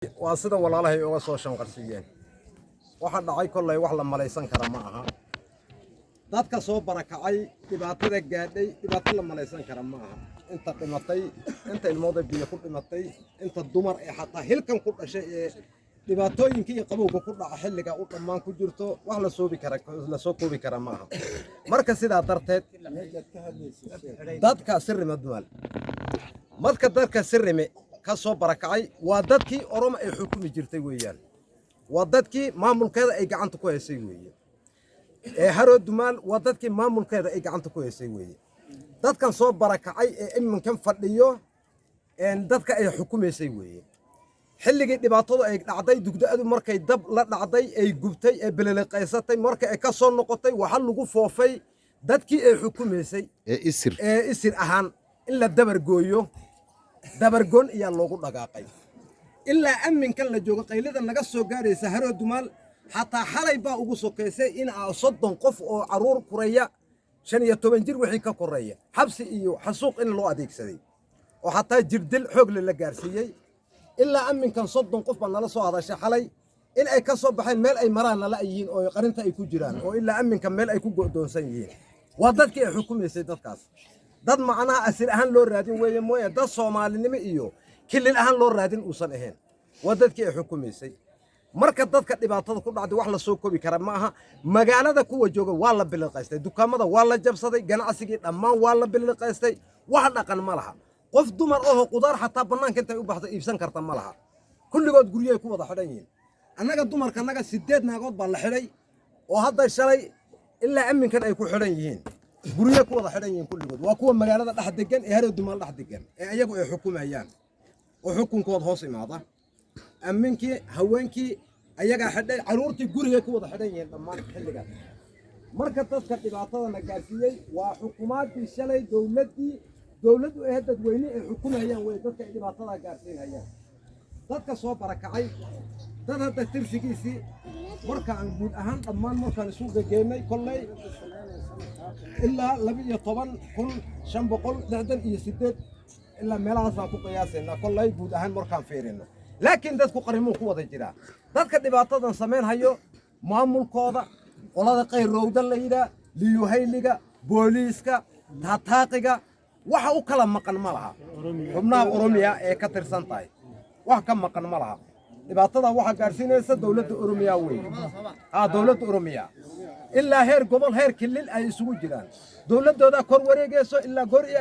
waa sida walaalahay uga soo shanqarsiiyeen waxa dhacay kollay wax la malaysan kara ma aha dadka soo barakacay dhibaatada gaadhay dhibaato la malaysan kara ma aha inta dhimatay inta ilmooda biyo ku dhimatay inta dumar ee xataa hilkan ku dhashay ee dhibaatooyinkii iyo qabowga ku dhaca xilliga u dhammaan ku jirto wax la soo koobi kara ma aha marka sidaa darteed dadka sirrima dumal marka dadka sirrime ka soo barakacay waa dadkii Oromo ay xukumi jirtay weeyaan waa dadkii maamulkeeda ay gacanta ku haysay weeyaan haro dumaal waa dadkii maamulkeeda ay gacanta ku haysay weeyaan dadkan soo barakacay ee iminkan fadhiyo dadka ay xukumaysay weeyaan xilligii dhibaatadu ay dhacday dugdaadu markay dab la dhacday ay gubtay ee bililiqaysatay markay ay ka soo noqotay waxa lagu foofay dadkii ay xukumaysay isir ahaan in la dabargooyo dabargoon ayaa loogu dhaqaaqay ilaa amminkan la joogo qaylada naga soo gaaraysa haro dumaal xataa xalay baa ugu sokeysay in 30 qof oo caruur kuraya 15 jir wixii ka koreeya xabsi iyo xasuuq in loo adeegsaday oo xataa jirdil xoog la gaarsiiyay ilaa amminkan 30 qof baa nala soo hadashay xalay in ay ka soo baxeen meel ay maraan la yihiin oo qarinta ay ku jiraan oo ilaa amminkan meel ay ku go'doonsan yihiin waa dadkii ay xukumaysay dadkaas dad macnaha asir ahaan loo raadin weeye mooye dad Soomaalinimo iyo kilil ahaan loo raadin uusan ahayn waa dadkii ay xukumaysay marka dadka dhibaatada ku dhacday wax la soo koobi kara ma aha magaalada kuwa jooga waa la biliqaystay dukaamada waa la jabsaday ganacsigii dhammaan waa la biliqaystay wax dhaqan ma laha qof dumar oo qudaar xataa banaanka intay u baxdo iibsan karta ma laha kulligood guriyay ku wada xidhan yihiin annaga dumarka naga 8 naagood baa la xidhay oo hadda shalay ilaa amminkan ay ku xidhan yihiin guriga ku wada xidhan yihiin kulligood waa kuwa magaalada dhex degan ee haro dumaal dhex degan ee ayagu ay xukumayaan oo xukunkood hoos imaada amminkii haweenkii ayaga xidhay caruurtii guriga ku wada xidhan yihiin dhammaan xilligan marka dadka dhibaatada gaarsiiyay waa xukuumadii shalay dawladdu ay dadweyne ay xukumayaan way dadka dhibaatada gaarsiinayaan dadka soo barakacay dad hadda tirsigiisii markaan guud ahaan dhammaan markaan isu geeynay kollay ilaa 12,568 ilaa meelahaas ku qiyaasayna kollay guud ahaan markaan fiirino laakiin dadku qarimo ku wada jira dadka dhibaatadan sameyn hayo maamulkooda qolada qayrowdan la yiraahdo liyuhayliga booliiska taataaqiga waxa u kala maqan ma laha xubnaha Oromiya ee ka tirsan tahay wax ka maqan ma laha dhibaatada waxa gaarsiinaysa dawladda Oromiya weey dawladda Oromiya ilaa heer gobol heer kilil ay isugu jiraan dawladooda kor wareegayso ilaa gor iyo